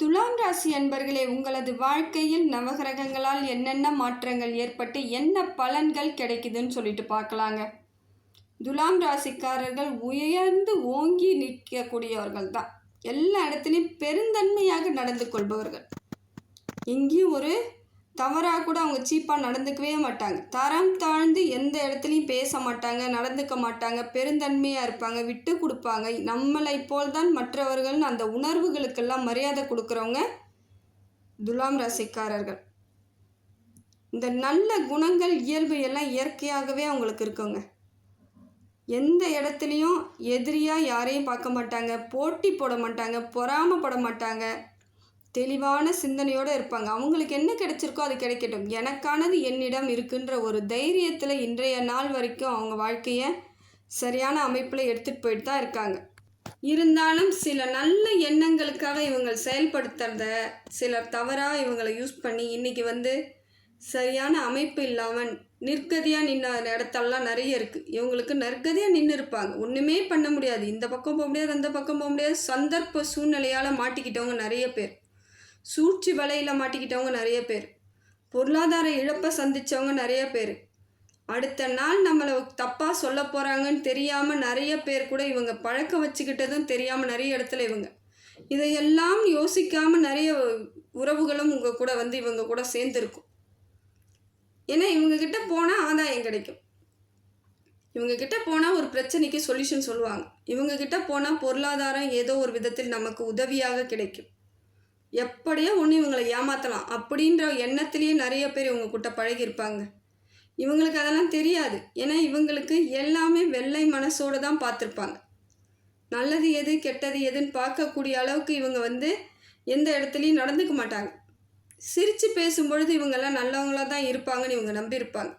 துலாம் ராசி அன்பர்களே, உங்களது வாழ்க்கையில் நவகிரகங்களால் என்னென்ன மாற்றங்கள் ஏற்பட்டு என்ன பலன்கள் கிடைக்குதுன்னு சொல்லிட்டு பார்க்கலாங்க. துலாம் ராசிக்காரர்கள் உயர்ந்து ஓங்கி நிற்கக்கூடியவர்கள் தான். எல்லா இடத்துலையும் பெருந்தன்மையாக நடந்து கொள்பவர்கள். எங்கேயும் ஒரு தவறாக கூட அவங்க சீப்பாக நடந்துக்கவே மாட்டாங்க. தரம் தாழ்ந்து எந்த இடத்துலையும் பேச மாட்டாங்க, நடந்துக்க மாட்டாங்க, பெருந்தன்மையாக இருப்பாங்க, விட்டு கொடுப்பாங்க. நம்மளை போல்தான் மற்றவர்கள்னு அந்த உணர்வுகளுக்கெல்லாம் மரியாதை கொடுக்குறவங்க துலாம் ராசிக்காரர்கள். இந்த நல்ல குணங்கள் இயல்பு எல்லாம் இயற்கையாகவே அவங்களுக்கு இருக்குங்க. எந்த இடத்துலையும் எதிரியாக யாரையும் பார்க்க மாட்டாங்க, போட்டி போட மாட்டாங்க, பொறாமப்பட மாட்டாங்க, தெளிவான சிந்தனையோடு இருப்பாங்க. அவங்களுக்கு என்ன கிடைச்சிருக்கோ அது கிடைக்கட்டும், எனக்கானது என்னிடம் இருக்குன்ற ஒரு தைரியத்தில் இன்றைய நாள் வரைக்கும் அவங்க வாழ்க்கையை சரியான அமைப்பில் எடுத்துகிட்டு போயிட்டு தான் இருக்காங்க. இருந்தாலும் சில நல்ல எண்ணங்களுக்காக இவங்க செயல்படுத்துறத சிலர் தவறாக இவங்களை யூஸ் பண்ணி இன்றைக்கி சரியான அமைப்பு இல்லாமல் நிற்கதியாக நின்ன இடத்தெல்லாம் நிறைய இருக்குது. இவங்களுக்கு நற்கதியாக நின்று இருப்பாங்க, ஒன்றுமே பண்ண முடியாது, இந்த பக்கம் போக முடியாது, அந்த பக்கம் போக முடியாது. சந்தர்ப்ப சூழ்நிலையால் மாட்டிக்கிட்டவங்க நிறைய பேர், சூழ்ச்சி வலையில் மாட்டிக்கிட்டவங்க நிறைய பேர், பொருளாதார இழப்பை சந்தித்தவங்க நிறைய பேர், அடுத்த நாள் நம்மளை தப்பாக சொல்ல போகிறாங்கன்னு தெரியாமல் நிறைய பேர் கூட இவங்க பழக்க வச்சுக்கிட்டதும் தெரியாமல் நிறைய இடத்துல இதையெல்லாம் யோசிக்காமல் நிறைய உறவுகளும் உங்கள் கூட இவங்க கூட சேர்ந்துருக்கும். ஏன்னா இவங்கக்கிட்ட போனால் ஆதாயம் கிடைக்கும், இவங்கக்கிட்ட போனால் ஒரு பிரச்சனைக்கு சொல்யூஷன் சொல்லுவாங்க, இவங்கக்கிட்ட போனால் பொருளாதாரம் ஏதோ ஒரு விதத்தில் நமக்கு உதவியாக கிடைக்கும், எப்படியோ ஒன்று இவங்களை ஏமாற்றலாம் அப்படின்ற எண்ணத்திலேயே நிறைய பேர் இவங்க கிட்ட பழகியிருப்பாங்க. இவங்களுக்கு அதெல்லாம் தெரியாது. ஏன்னா இவங்களுக்கு எல்லாமே வெள்ளை மனசோடு தான் பார்த்துருப்பாங்க. நல்லது எது கெட்டது எதுன்னு பார்க்கக்கூடிய அளவுக்கு இவங்க எந்த இடத்துலையும் நடந்துக்க மாட்டாங்க. சிரித்து பேசும்பொழுது இவங்கெல்லாம் நல்லவங்களாக தான் இருப்பாங்கன்னு இவங்க நம்பியிருப்பாங்க.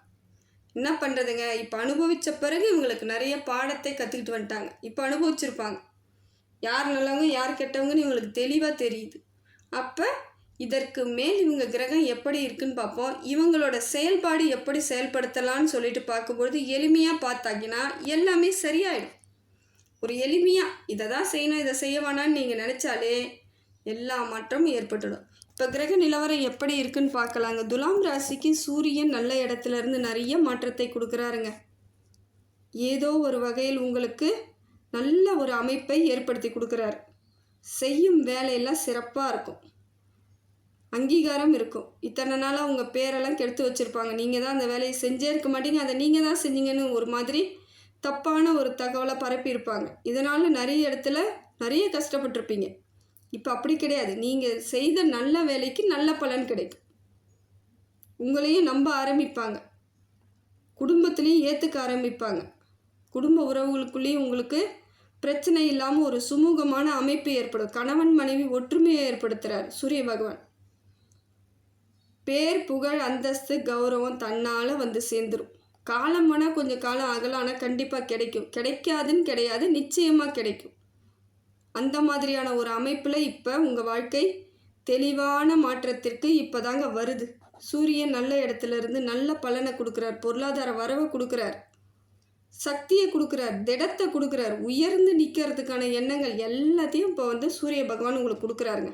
என்ன பண்ணுறதுங்க, இப்போ அனுபவித்த பிறகு இவங்களுக்கு நிறைய பாடத்தை கற்றுக்கிட்டு வந்துட்டாங்க. இப்போ அனுபவிச்சிருப்பாங்க, யார் நல்லவங்க யார் கெட்டவங்கன்னு இவங்களுக்கு தெளிவாக தெரியுது. அப்போ இதற்கு மேல் இவங்க கிரகம் எப்படி இருக்குன்னு பார்ப்போம். இவங்களோட செயல்பாடு எப்படி செயல்படுத்தலான்னு சொல்லிட்டு பார்க்கும்பொழுது எளிமையாக பார்த்தாங்கன்னா எல்லாமே சரியாயிடும். ஒரு எளிமையாக இதை தான் செய்யணும், இதை செய்ய வேணான்னு நீங்கள் நினச்சாலே எல்லா மாற்றமும் ஏற்பட்டுடும். இப்போ கிரக நிலவரம் எப்படி இருக்குன்னு பார்க்கலாங்க. துலாம் ராசிக்கு சூரியன் நல்ல இடத்துலேருந்து நிறைய மாற்றத்தை கொடுக்குறாருங்க. ஏதோ ஒரு வகையில் உங்களுக்கு நல்ல ஒரு அமைப்பை ஏற்படுத்தி கொடுக்குறாரு. செய்யும் வேலையெல்லாம் சிறப்பாக இருக்கும், அங்கீகாரம் இருக்கும். இத்தனை நாளாக உங்கள் பேரெல்லாம் கெடுத்து வச்சுருப்பாங்க, நீங்கள் தான் அந்த வேலையை செஞ்சே இருக்க மாட்டீங்க, அதை நீங்கள் தான் செஞ்சீங்கன்னு ஒரு மாதிரி தப்பான ஒரு தகவலை பரப்பியிருப்பாங்க. இதனால் நிறைய இடத்துல நிறைய கஷ்டப்பட்டிருப்பீங்க. இப்போ அப்படி கிடையாது, நீங்கள் செய்த நல்ல வேலைக்கு நல்ல பலன் கிடைக்கும். உங்களையும் நம்ப ஆரம்பிப்பாங்க, குடும்பத்துலேயும் ஏற்றுக்க ஆரம்பிப்பாங்க, குடும்ப உறவுகளுக்குள்ளேயும் உங்களுக்கு பிரச்சனை இல்லாமல் ஒரு சுமூகமான அமைப்பு ஏற்படும். கணவன் மனைவி ஒற்றுமையை ஏற்படுத்துகிறார் சூரிய பகவான். பேர் புகழ் அந்தஸ்து கௌரவம் தன்னால் சேர்ந்துடும். காலம் வேணால் கொஞ்சம் காலம் ஆகலாம், ஆனால் கண்டிப்பாக கிடைக்கும். கிடைக்காதுன்னு கிடையாது, நிச்சயமாக கிடைக்கும். அந்த மாதிரியான ஒரு அமைப்பில் இப்போ உங்கள் வாழ்க்கை தெளிவான மாற்றத்திற்கு இப்போ தாங்க வருது. சூரியன் நல்ல இடத்துலேருந்து நல்ல பலனை கொடுக்குறார், பொருளாதார வரவை கொடுக்குறார், சக்தியை கொடுக்குறார், திடத்தை கொடுக்குறார், உயர்ந்து நிற்கிறதுக்கான எண்ணங்கள் எல்லாத்தையும் இப்போ சூரிய பகவான் உங்களுக்கு கொடுக்குறாருங்க.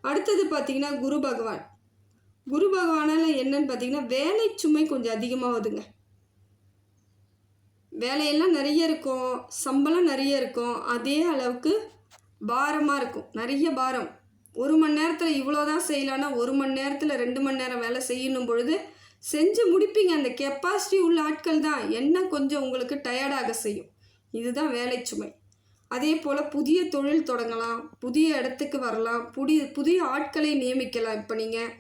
அடுத்தது பார்த்திங்கன்னா குரு பகவான். குரு பகவானால் என்னன்னு பார்த்தீங்கன்னா வேலை சுமை கொஞ்சம் அதிகமாகுதுங்க. வேலையெல்லாம் நிறைய இருக்கும், சம்பளம் நிறைய இருக்கும், அதே அளவுக்கு பாரமாக இருக்கும், நிறைய பாரம். 1 மணி நேரத்தில் இவ்வளோ தான் செய்யலான்னா 1 மணி நேரத்தில் 2 மணி நேரம் வேலை செய்யணும் பொழுது செஞ்சு முடிப்பீங்க. அந்த கெப்பாசிட்டி உள்ள ஆட்கள் தான் என்ன கொஞ்சம் உங்களுக்கு டயர்டாக செய்யும். இதுதான் வேலை சுமை. அதே போல் புதிய தொழில் தொடங்கலாம், புதிய இடத்துக்கு வரலாம், புதிய ஆட்களை நியமிக்கலாம். இப்போ நீங்கள்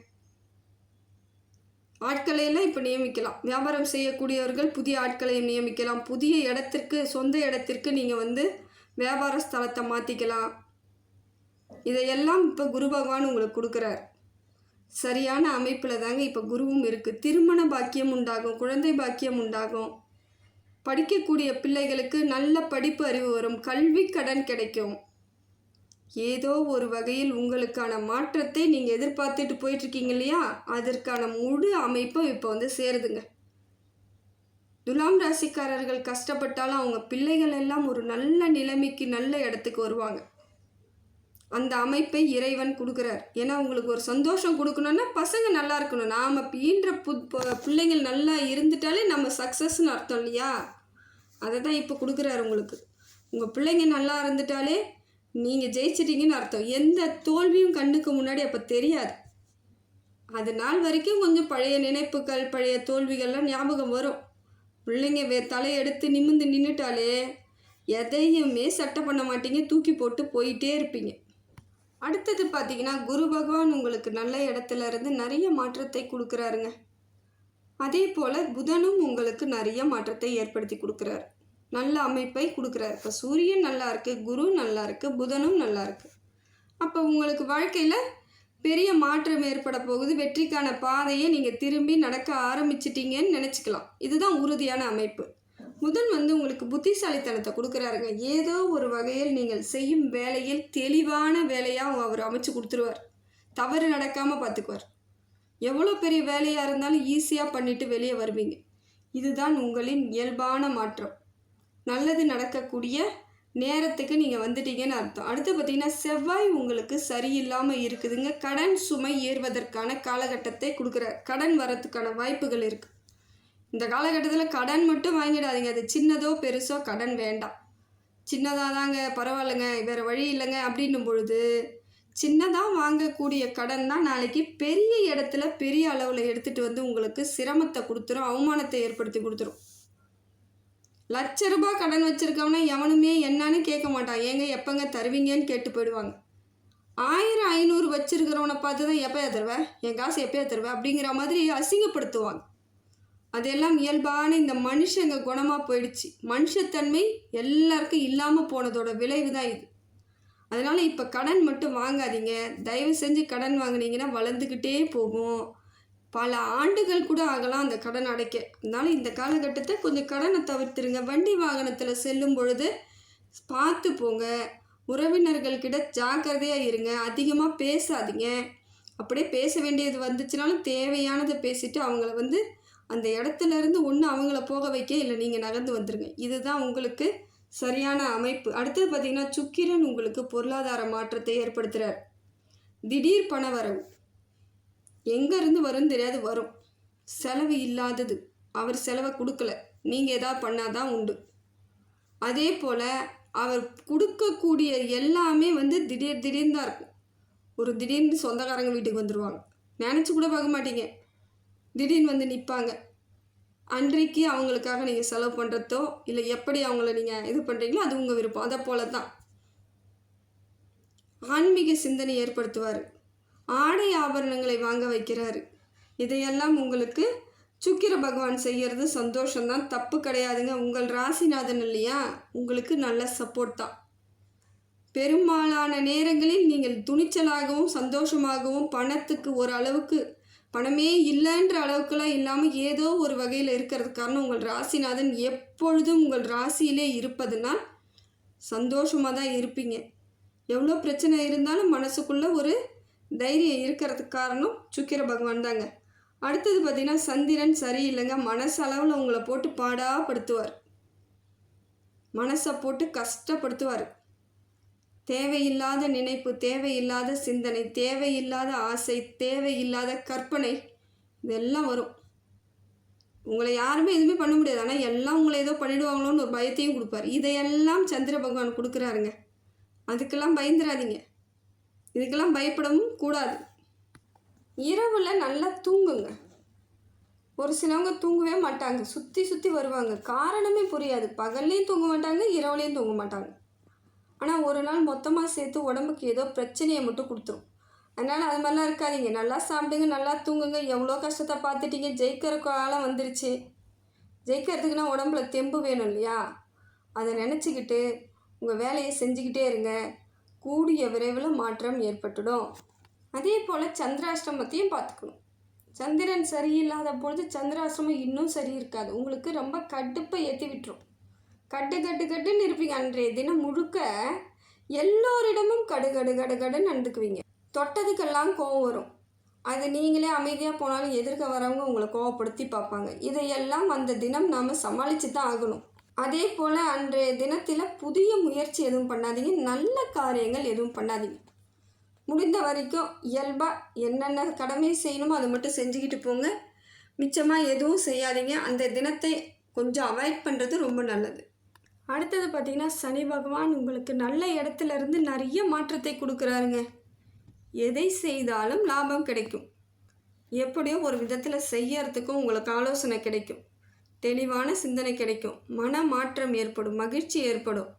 ஆட்களையெல்லாம் இப்போ நியமிக்கலாம். வியாபாரம் செய்யக்கூடியவர்கள் புதிய ஆட்களை நியமிக்கலாம். புதிய இடத்திற்கு சொந்த இடத்திற்கு நீங்கள் வியாபார ஸ்தலத்தை மாற்றிக்கலாம். இதையெல்லாம் இப்போ குரு பகவான் உங்களுக்கு கொடுக்குறார். சரியான அமைப்பில் தாங்க இப்போ குருவும் இருக்குது. திருமண பாக்கியம் உண்டாகும், குழந்தை பாக்கியம் உண்டாகும், படிக்கக்கூடிய பிள்ளைகளுக்கு நல்ல படிப்பு அறிவு வரும், கல்வி கடன் கிடைக்கும். ஏதோ ஒரு வகையில் உங்களுக்கான மாற்றத்தை நீங்கள் எதிர்பார்த்துட்டு போயிட்டுருக்கீங்க இல்லையா, அதற்கான முழு அமைப்பும் இப்போ சேருதுங்க. துலாம் ராசிக்காரர்கள் கஷ்டப்பட்டாலும் அவங்க பிள்ளைகள் எல்லாம் ஒரு நல்ல நிலைமைக்கு நல்ல இடத்துக்கு வருவாங்க. அந்த அமைப்பை இறைவன் கொடுக்குறார். ஏன்னா உங்களுக்கு ஒரு சந்தோஷம் கொடுக்கணுன்னா பசங்க நல்லா இருக்கணும். நாம் பீன்ற பிள்ளைங்கள் நல்லா இருந்துட்டாலே நம்ம சக்ஸஸ்ன்னு அர்த்தம் இல்லையா? அதை தான் இப்போ கொடுக்குறாரு உங்களுக்கு. உங்கள் பிள்ளைங்க நல்லா இருந்துட்டாலே நீங்கள் ஜெயிச்சிட்டிங்கன்னு அர்த்தம். எந்த தோல்வியும் கண்ணுக்கு முன்னாடி அப்போ தெரியாது. அது நாள் வரைக்கும் கொஞ்சம் பழைய நினைப்புகள், பழைய தோல்விகள்லாம் ஞாபகம் வரும். பிள்ளைங்க தலையெடுத்து நிமிர்ந்து நின்றுட்டாலே எதையுமே சட்டை பண்ண மாட்டீங்க, தூக்கி போட்டு போயிட்டே இருப்பீங்க. அடுத்தது பார்த்தீங்கன்னா, குரு பகவான் உங்களுக்கு நல்ல இடத்துல இருந்து நிறைய மாற்றத்தை கொடுக்குறாருங்க. அதே போல் புதனும் உங்களுக்கு நிறைய மாற்றத்தை ஏற்படுத்தி கொடுக்குறாரு, நல்ல அமைப்பை கொடுக்குறாரு. இப்போ சூரியன் நல்லா இருக்குது, குரு நல்லா இருக்குது, புதனும் நல்லா இருக்குது. அப்போ உங்களுக்கு வாழ்க்கையில் பெரிய மாற்றம் ஏற்பட போகுது. வெற்றிக்கான பாதையை நீங்கள் திரும்பி நடக்க ஆரம்பிச்சிட்டிங்கன்னு நினச்சிக்கலாம். இதுதான் உறுதியான அமைப்பு. புதன் உங்களுக்கு புத்திசாலித்தனத்தை கொடுக்குறாருங்க. ஏதோ ஒரு வகையில் நீங்கள் செய்யும் வேலையில் தெளிவான வேலையாக அவர் அமைச்சு கொடுத்துருவார். தவறு நடக்காமல் பார்த்துக்குவார். எவ்வளோ பெரிய வேலையாக இருந்தாலும் ஈஸியாக பண்ணிவிட்டு வெளியே வருவீங்க. இதுதான் உங்களின் இயல்பான மாற்றம். நல்லது நடக்கக்கூடிய நேரத்துக்கு நீங்கள் வந்துட்டீங்கன்னு அர்த்தம். அடுத்து பார்த்திங்கன்னா, செவ்வாய் உங்களுக்கு சரியில்லாமல் இருக்குதுங்க. கடன் சுமை ஏறுவதற்கான காலகட்டத்தை கொடுக்குறார். கடன் வரத்துக்கான வாய்ப்புகள் இருக்குது. இந்த காலகட்டத்தில் கடன் மட்டும் வாங்கிடாதீங்க. அது சின்னதோ பெருசோ கடன் வேண்டாம். சின்னதாக தாங்க பரவாயில்லைங்க, வேறு வழி இல்லைங்க அப்படின்னும் பொழுது சின்னதாக வாங்கக்கூடிய கடன் தான் நாளைக்கு பெரிய இடத்துல பெரிய அளவில் எடுத்துகிட்டு உங்களுக்கு சிரமத்தை கொடுத்துரும், அவமானத்தை ஏற்படுத்தி கொடுத்துரும். ₹1,00,000 கடன் வச்சுருக்கவனா எவனுமே என்னன்னு கேட்க மாட்டான். ஏங்க எப்போங்க தருவீங்கன்னு கேட்டு போயிடுவாங்க. 1000 500 வச்சுருக்கிறவனை பார்த்து தான் எப்போயா தருவேன், என் காசு எப்போயா தருவேன் அப்படிங்கிற மாதிரி அசிங்கப்படுத்துவாங்க. அதெல்லாம் இயல்பான இந்த மனுஷங்க குணமாக போயிடுச்சு. மனுஷத்தன்மை எல்லாருக்கும் இல்லாமல் போனதோட விளைவு தான் இது. அதனால் இப்போ கடன் மட்டும் வாங்காதீங்க. தயவு செஞ்சு கடன் வாங்கினீங்கன்னா வளர்ந்துக்கிட்டே போகும். பல ஆண்டுகள் கூட ஆகலாம் அந்த கடன் அடைக்க. அதனால் இந்த காலகட்டத்தை கொஞ்சம் கடனை தவிர்த்துருங்க. வண்டி வாகனத்தில் செல்லும் பொழுது பார்த்து போங்க. உறவினர்கள்கிட்ட ஜாக்கிரதையாக இருங்க. அதிகமாக பேசாதீங்க. அப்படியே பேச வேண்டியது வந்துச்சுனாலும் தேவையானதை பேசிவிட்டு அவங்கள அந்த இடத்துலேருந்து ஒன்று அவங்கள போக வைக்க, இல்லை நீங்கள் நகர்ந்து வந்துடுங்க. இதுதான் உங்களுக்கு சரியான அமைப்பு. அடுத்தது பார்த்திங்கன்னா, சுக்கிரன் உங்களுக்கு பொருளாதார மாற்றத்தை ஏற்படுத்துகிறார். திடீர் பண வரவு எங்கேருந்து வரும்னு தெரியாது, வரும். செலவு இல்லாதது. அவர் செலவை கொடுக்கல, நீங்கள் எதாவது பண்ணாதான் உண்டு. அதே போல் அவர் கொடுக்கக்கூடிய எல்லாமே திடீர்னு தான் இருக்கும். ஒரு திடீர்னு சொந்தக்காரங்க வீட்டுக்கு வந்துடுவாங்க, நினச்சி கூட பார்க்க மாட்டீங்க. திடீர்னு நிற்பாங்க. அன்றைக்கு அவங்களுக்காக நீங்கள் செலவு பண்ணுறதோ இல்லை எப்படி அவங்கள நீங்கள் இது பண்ணுறீங்களோ அது உங்கள் விருப்பம். அதை போல தான் ஆன்மீக சிந்தனை ஏற்படுத்துவார். ஆடை ஆபரணங்களை வாங்க வைக்கிறாரு. இதையெல்லாம் உங்களுக்கு சுக்கிர பகவான் செய்கிறது சந்தோஷம்தான், தப்பு கிடையாதுங்க. உங்கள் ராசிநாதன் இல்லையா, உங்களுக்கு நல்ல சப்போர்ட் தான். பெரும்பாலான நேரங்களில் நீங்கள் துணிச்சலாகவும் சந்தோஷமாகவும் பணத்துக்கு ஒரு அளவுக்கு பணமே இல்லைன்ற அளவுக்குலாம் இல்லாமல் ஏதோ ஒரு வகையில் இருக்கிறது காரணம் உங்கள் ராசிநாதன் எப்பொழுதும் உங்கள் ராசியிலே இருப்பதுனால் சந்தோஷமாக தான் இருப்பீங்க. எவ்வளோ பிரச்சனை இருந்தாலும் மனசுக்குள்ளே ஒரு தைரியம் இருக்கிறதுக்கு காரணம் சுக்கிர பகவான் தாங்க. அடுத்தது பார்த்திங்கன்னா, சந்திரன் சரியில்லைங்க. மனசளவில் உங்களை போட்டு பாடாப்படுத்துவார், மனசை போட்டு கஷ்டப்படுத்துவார். தேவையில்லாத நினைப்பு, தேவையில்லாத சிந்தனை, தேவையில்லாத ஆசை, தேவையில்லாத கற்பனை இதெல்லாம் வரும். உங்களை யாருமே எதுவுமே பண்ண முடியாது. ஆனால் எல்லாம் உங்களை ஏதோ பண்ணிடுவாங்களோன்னு ஒரு பயத்தையும் கொடுப்பார். இதையெல்லாம் சந்திர பகவான் கொடுக்குறாருங்க. அதுக்கெல்லாம் பயந்துடாதீங்க. இதுக்கெல்லாம் பயப்படவும் கூடாது. இரவில் நல்லா தூங்குங்க. ஒரு சிலவங்க தூங்கவே மாட்டாங்க, சுற்றி சுற்றி வருவாங்க. காரணமே புரியாது. பகல்லையும் தூங்க மாட்டாங்க, இரவுலையும் தூங்க மாட்டாங்க. ஆனால் ஒரு நாள் மொத்தமாக சேர்த்து உடம்புக்கு ஏதோ பிரச்சனையை மட்டும் கொடுத்துரும். அதனால் அது மாதிரிலாம் இருக்காதீங்க. நல்லா சாப்பிடுங்க, நல்லா தூங்குங்க. எவ்வளோ கஷ்டத்தை பார்த்துட்டீங்க, ஜெயிக்கிற காலம் வந்துருச்சு. ஜெயிக்கிறதுக்குன்னா உடம்புல தெம்பு வேணும் இல்லையா? அதை நினச்சிக்கிட்டு உங்கள் வேலையை செஞ்சுக்கிட்டே இருங்க. கூடிய விரைவில் மாற்றம் ஏற்பட்டுடும். அதே போல் சந்திராஷ்டிரமத்தையும் பார்த்துக்கணும். சந்திரன் சரியில்லாத பொழுது சந்திராஷ்டிரமம் இன்னும் சரி இருக்காது. உங்களுக்கு ரொம்ப கடுப்பை ஏற்றி விட்டுரும். கட்டுன்னு இருப்பீங்க. அன்றைய தினம் முழுக்க எல்லோரிடமும் கடுன்னு நடந்துக்குவீங்க. தொட்டதுக்கெல்லாம் கோவம் வரும். அது நீங்களே அமைதியாக போனாலும் எதிர்க்க வரவங்க உங்களை கோவப்படுத்தி பார்ப்பாங்க. இதையெல்லாம் அந்த தினம் நாம் சமாளித்து தான் ஆகணும். அதே போல் அன்றைய தினத்தில் புதிய முயற்சி எதுவும் பண்ணாதீங்க. நல்ல காரியங்கள் எதுவும் பண்ணாதீங்க. முடிந்த வரைக்கும் இயல்பாக என்னென்ன கடமை செய்யணுமோ அதை மட்டும் செஞ்சுக்கிட்டு போங்க. மிச்சமாக எதுவும் செய்யாதீங்க. அந்த தினத்தை கொஞ்சம் அவாய்ட் பண்ணுறது ரொம்ப நல்லது. அடுத்தது பார்த்திங்கன்னா, சனி பகவான் உங்களுக்கு நல்ல இடத்துல இருந்து நிறைய மாற்றத்தை கொடுக்குறாருங்க. எதை செய்தாலும் லாபம் கிடைக்கும். எப்படியோ ஒரு விதத்தில் செய்யறதுக்கும் உங்களுக்கு ஆலோசனை கிடைக்கும். தெளிவான சிந்தனை கிடைக்கும். மன மாற்றம் ஏற்படும். மகிழ்ச்சி ஏற்படும்.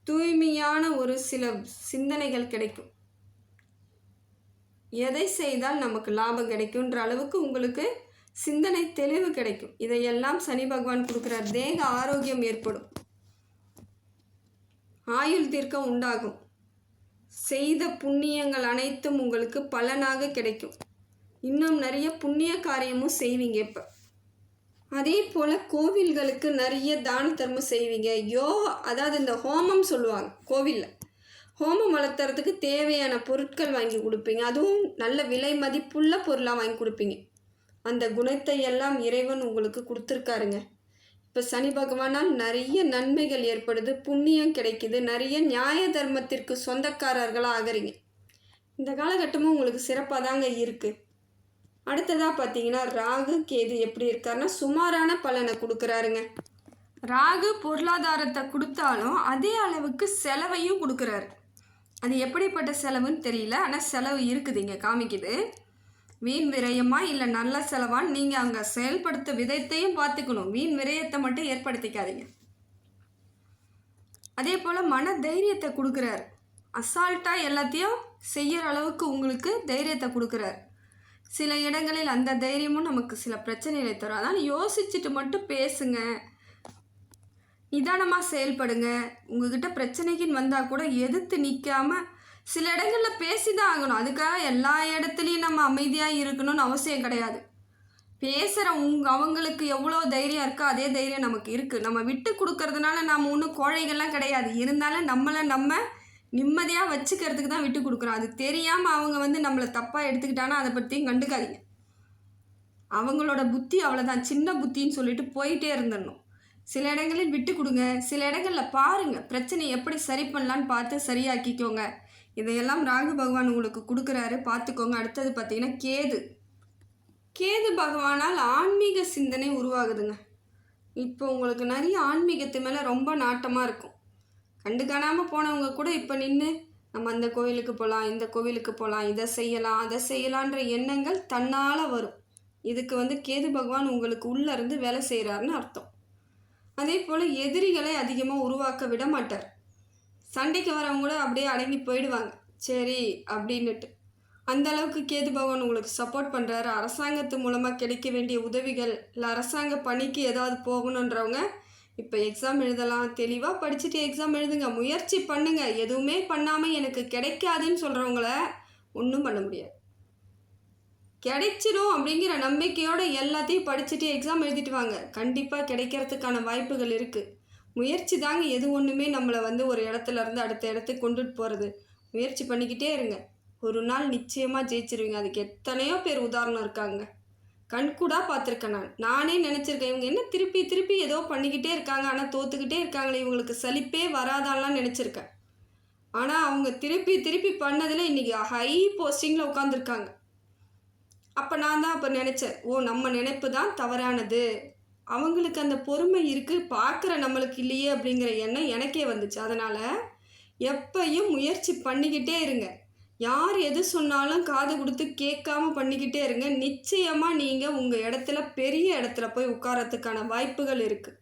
தூய்மையான ஒரு சில சிந்தனைகள் கிடைக்கும். எதை செய்தால் நமக்கு லாபம் கிடைக்குன்ற அளவுக்கு உங்களுக்கு சிந்தனை தெளிவு கிடைக்கும். இதையெல்லாம் சனி பகவான் கொடுக்குறார். தேக ஆரோக்கியம் ஏற்படும். ஆயுள் தீர்க்கம் உண்டாகும். செய்த புண்ணியங்கள் அனைத்தும் உங்களுக்கு பலனாக கிடைக்கும். இன்னும் நிறைய புண்ணிய காரியமும் செய்வீங்க. இப்போ அதே போல் கோவில்களுக்கு நிறைய தான தர்மம் செய்வீங்க. அதாவது இந்த ஹோமம் சொல்லுவாங்க. கோவிலில் ஹோமம் வளர்த்துறதுக்கு தேவையான பொருட்கள் வாங்கி கொடுப்பீங்க. அதுவும் நல்ல விலை மதிப்புள்ள பொருளாக வாங்கி கொடுப்பீங்க. அந்த குணத்தை எல்லாம் இறைவன் உங்களுக்கு கொடுத்துருக்காருங்க. இப்போ சனி பகவானால் நிறைய நன்மைகள் ஏற்படுது. புண்ணியம் கிடைக்குது. நிறைய நியாய தர்மத்திற்கு சொந்தக்காரர்களாக ஆகிறீங்க. இந்த காலகட்டமும் உங்களுக்கு சிறப்பாக தாங்க இருக்குது. அடுத்ததாக பார்த்தீங்கன்னா, ராகு கேது எப்படி இருக்காருன்னா சுமாரான பலனை கொடுக்குறாருங்க. ராகு பொருளாதாரத்தை கொடுத்தாலும் அதே அளவுக்கு செலவையும் கொடுக்குறாரு. அது எப்படிப்பட்ட செலவுன்னு தெரியல, ஆனால் செலவு இருக்குது, இங்கே காமிக்குது. வீண் விரயமா இல்லை நல்ல செலவான்னு நீங்கள் அங்கே செயல்படுத்த விதத்தையும் பார்த்துக்கணும். வீண் விரயத்தை மட்டும் ஏற்படுத்திக்காதீங்க. அதே போல் மன தைரியத்தை கொடுக்குறாரு. அசால்ட்டாக எல்லாத்தையும் செய்கிற அளவுக்கு உங்களுக்கு தைரியத்தை கொடுக்குறாரு. சில இடங்களில் அந்த தைரியமும் நமக்கு சில பிரச்சனைகளை தரும். அதனால் யோசிச்சுட்டு மட்டும் பேசுங்க. நிதானமாக செயல்படுங்க. உங்ககிட்ட பிரச்சனைக்குன்னு வந்தால் கூட எதிர்த்து நிற்காமல் சில இடங்களில் பேசி தான் ஆகணும். அதுக்காக எல்லா இடத்துலையும் நம்ம அமைதியாக இருக்கணும்னு அவசியம் கிடையாது. பேசுகிற அவங்களுக்கு எவ்வளோ தைரியம் இருக்கோ அதே தைரியம் நமக்கு இருக்குது. நம்ம விட்டு கொடுக்கறதுனால நாம் ஒன்றும் கோழைகள்லாம் கிடையாது. இருந்தாலும் நம்மளை நம்ம நிம்மதியாக வச்சுக்கிறதுக்கு தான் விட்டு கொடுக்குறோம். அது தெரியாமல் அவங்க நம்மளை தப்பாக எடுத்துக்கிட்டாங்கன்னா அதை பற்றியும் கண்டுக்காதீங்க. அவங்களோட புத்தி அவ்வளோதான், சின்ன புத்தின்னு சொல்லிட்டு போயிட்டே இருந்துடணும். சில இடங்களில் விட்டு கொடுங்க. சில இடங்களில் பாருங்கள், பிரச்சனையை எப்படி சரி பண்ணலான்னு பார்த்து சரியாக்கிக்கோங்க. இதையெல்லாம் ராகு பகவான் உங்களுக்கு கொடுக்குறாரு, பார்த்துக்கோங்க. அடுத்தது பார்த்திங்கன்னா கேது பகவானால் ஆன்மீக சிந்தனை உருவாகுதுங்க. இப்போ உங்களுக்கு நிறைய ஆன்மீகத்து மேலே ரொம்ப நாட்டமாக இருக்கும். கண்டு காணாமல் போனவங்க கூட இப்போ நின்று நம்ம அந்த கோவிலுக்கு போகலாம், இந்த கோவிலுக்கு போகலாம், இதை செய்யலாம், அதை செய்யலான்ற எண்ணங்கள் தன்னால் வரும். இதுக்கு கேது பகவான் உங்களுக்கு உள்ளேருந்து வேலை செய்கிறாருன்னு அர்த்தம். அதே போல் எதிரிகளை அதிகமாக உருவாக்க விட மாட்டார். சண்டைக்கு வரவங்க கூட அப்படியே அடங்கி போயிடுவாங்க, சரி அப்படின்னுட்டு. அந்த அளவுக்கு கேது பகவான் உங்களுக்கு சப்போர்ட் பண்ணுறாரு. அரசாங்கத்து மூலமாக கிடைக்க வேண்டிய உதவிகள் இல்லை அரசாங்க பணிக்கு ஏதாவது போகணுன்றவங்க இப்போ எக்ஸாம் எழுதலாம். தெளிவாக படிச்சுட்டு எக்ஸாம் எழுதுங்க. முயற்சி பண்ணுங்கள். எதுவுமே பண்ணாமல் எனக்கு கிடைக்காதுன்னு சொல்கிறவங்கள ஒன்றும் பண்ண முடியாது. கிடைச்சிடும் அப்படிங்கிற நம்பிக்கையோடு எல்லாத்தையும் படிச்சுட்டு எக்ஸாம் எழுதிட்டு வாங்க. கண்டிப்பாக கிடைக்கிறதுக்கான வாய்ப்புகள் இருக்குது. முயற்சி தாங்க எது ஒன்றுமே நம்மளை ஒரு இடத்துல இருந்து அடுத்த இடத்துக்கு கொண்டுட்டு போகிறது. முயற்சி பண்ணிக்கிட்டே இருங்க. ஒரு நாள் நிச்சயமாக ஜெயிச்சிருவீங்க. அதுக்கு எத்தனையோ பேர் உதாரணம் இருக்காங்க. கண்கூடாக பார்த்துருக்கேன். நானே நினச்சிருக்கேன், இவங்க என்ன திருப்பி திருப்பி ஏதோ பண்ணிக்கிட்டே இருக்காங்க, ஆனால் தோற்றுக்கிட்டே இருக்காங்களே, இவங்களுக்கு சலிப்பே வராதான்லாம் நினச்சிருக்கேன். ஆனால் அவங்க திருப்பி திருப்பி பண்ணதில் இன்றைக்கி ஹை போஸ்டிங்கில் உட்காந்துருக்காங்க. அப்போ நான் தான் அப்போ நினச்சேன், நம்ம நினைப்பு தான் தவறானது. அவங்களுக்கு அந்த பொறுமை இருக்குது, பார்க்குற நம்மளுக்கு இல்லையே அப்படிங்கிற எண்ணம் எனக்கே வந்துச்சு. அதனால் எப்பையும் முயற்சி பண்ணிக்கிட்டே இருங்க. யார் எது சொன்னாலும் காது கொடுத்து கேட்காம பண்ணிக்கிட்டே இருங்க. நிச்சயமாக நீங்கள் உங்கள் இடத்துல பெரிய இடத்துல போய் உட்காரத்துக்கான வாய்ப்புகள் இருக்குது.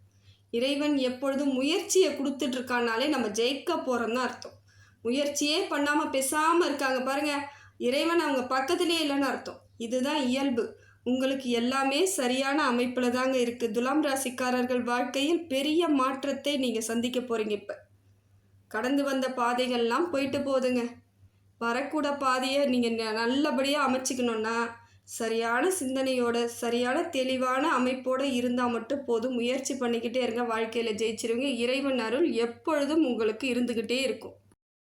இறைவன் எப்பொழுதும் முயற்சியை கொடுத்துட்ருக்கானாலே நம்ம ஜெயிக்க போகிறோன்னு அர்த்தம். முயற்சியே பண்ணாமல் பேசாமல் இருக்காங்க பாருங்கள், இறைவன் அவங்க பக்கத்துலேயே இல்லைன்னு அர்த்தம். இதுதான் இயல்பு. உங்களுக்கு எல்லாமே சரியான அமைப்பில் தாங்க இருக்குது. துலாம் ராசிக்காரர்கள் வாழ்க்கையில் பெரிய மாற்றத்தை நீங்கள் சந்திக்க போகிறீங்க. இப்போ கடந்து வந்த பாதைகள்லாம் போயிட்டு போகுதுங்க. வரக்கூட பாதையை நீங்கள் நல்லபடியாக அமைச்சிக்கணுன்னா சரியான சிந்தனையோட சரியான தெளிவான அமைப்போடு இருந்தால் மட்டும் போதும். முயற்சி பண்ணிக்கிட்டே இருங்க. வாழ்க்கையில் ஜெயிச்சிருவீங்க. இறைவன் அருள் எப்பொழுதும் உங்களுக்கு இருந்துக்கிட்டே இருக்கும்.